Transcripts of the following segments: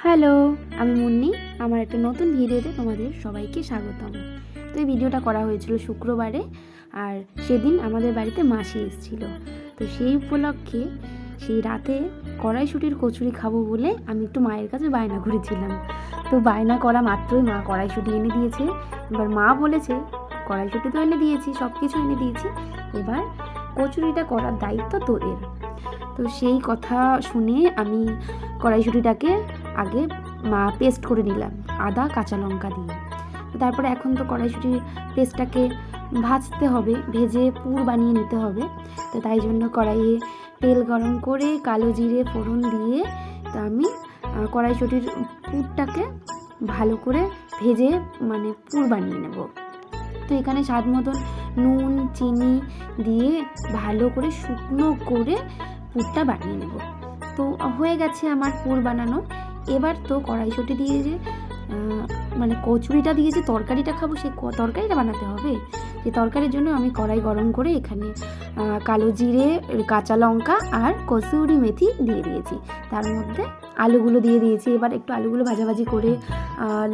Hello, আমি মুন্নি। আমার একটা নতুন ভিডিওতে তোমাদের সবাইকে স্বাগতম। তো এই ভিডিওটা করা হয়েছিল শুক্রবারে, আর সেদিন আমাদের বাড়িতে মাসি এসেছিলো। তো সেই উপলক্ষে সেই রাতে কড়াইশুঁটির কচুরি খাবো বলে আমি একটু মায়ের কাছে বায়না করেছিলাম। তো বায়না করা মাত্রই মা কড়াইশুঁটি এনে দিয়েছে। এবার মা বলেছে, কড়াইশুঁটি তো এনে দিয়েছি, সব কিছু এনে দিয়েছি, এবার কচুরিটা করার দায়িত্ব তোদের। তো সেই কথা শুনে আমি কড়াইশুঁটিটাকে আগে পেস্ট করে নিলাম আদা কাঁচা লঙ্কা দিয়ে। তারপরে এখন তো কড়াইশুঁটির পেস্টটাকে ভাজতে হবে, ভেজে পুর বানিয়ে নিতে হবে। তো তাই জন্য কড়াইয়ে তেল গরম করে কালো জিরে ফোড়ন দিয়ে তো আমি কড়াইশুঁটির পুরটাকে ভালো করে ভেজে পুর বানিয়ে নেব। তো এখানে স্বাদ মতন নুন চিনি দিয়ে ভালো করে শুকনো করে পুরটা বানিয়ে নেব। তো হয়ে গেছে আমার পুর বানানো। এবার তো কড়াইশুঁটি দিয়ে যে কচুরিটা দিয়ে যে তরকারিটা খাবো, সেই তরকারিটা বানাতে হবে। সেই তরকারির জন্য আমি কড়াই গরম করে এখানে কালো জিরে কাঁচা লঙ্কা আর কসুরি মেথি দিয়ে দিয়েছি, তার মধ্যে আলুগুলো দিয়ে দিয়েছি। এবার একটু আলুগুলো ভাজাভাজি করে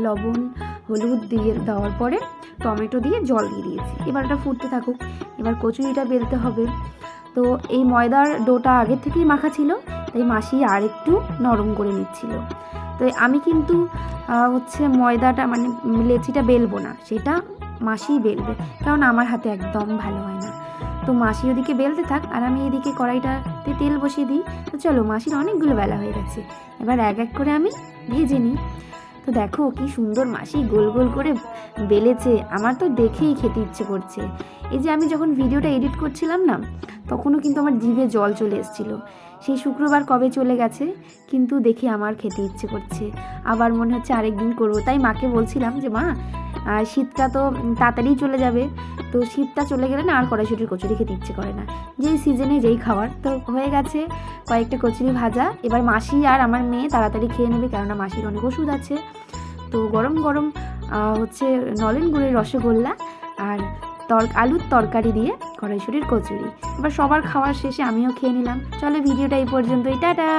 লবণ হলুদ দিয়ে দেওয়ার পরে টমেটো দিয়ে জল দিয়ে দিয়েছি। এবার এটা ফুটতে থাকুক। এবার কচুরিটা বেলতে হবে। তো এই ময়দার ডোটা আগের থেকেই মাখা ছিল, তাই মাসি আর একটু নরম করে নিচ্ছিল। তো আমি কিন্তু ময়দাটা লেচিটা বেলবো না, সেটা মাসিই বেলবে, কারণ আমার হাতে একদম ভালো হয় না। তো মাসি ওদিকে বেলতে থাক আর আমি এদিকে কড়াইটাতে তেল বসিয়ে দিই। তো চলো, মাসির অনেকগুলো বেলা হয়ে গেছে, এবার এক এক করে আমি ভেজে নিই। তো দেখো কি সুন্দর মাসি গোল গোল করে বেলেছে, আমার তো দেখেই খেতে ইচ্ছে করছে। এই যে আমি যখন ভিডিওটা এডিট করছিলাম না, তখনও কিন্তু আমার জিভে জল চলে এসেছিলো। সেই শুক্রবার কবে চলে গেছে, কিন্তু দেখে আমার খেতে ইচ্ছে করছে। আবার মনে হচ্ছে আরেকদিন করবো। তাই মাকে বলছিলাম যে মা, শীতটা তো তাড়াতাড়ি চলে যাবে, তো শীতটা চলে গেলে না আর কড়াইশুঁটির কচুরি খেতে ইচ্ছে করে না, যেই সিজনে যেই খাবার। তো হয়ে গেছে কয়েকটা কচুরি ভাজা। এবার মাসি আর আমার মেয়ে তাড়াতাড়ি খেয়ে নেবে, কেননা মাসির অনেক ওষুধ আছে। তো গরম গরম নলেন গুড়ের রসগোল্লা আর আলুর তরকারি দিয়ে কড়াইশুঁটির কচুরি। এবার সবার খাওয়ার শেষে আমিও খেয়ে নিলাম। চলো, ভিডিওটা এই পর্যন্তই, টাটা।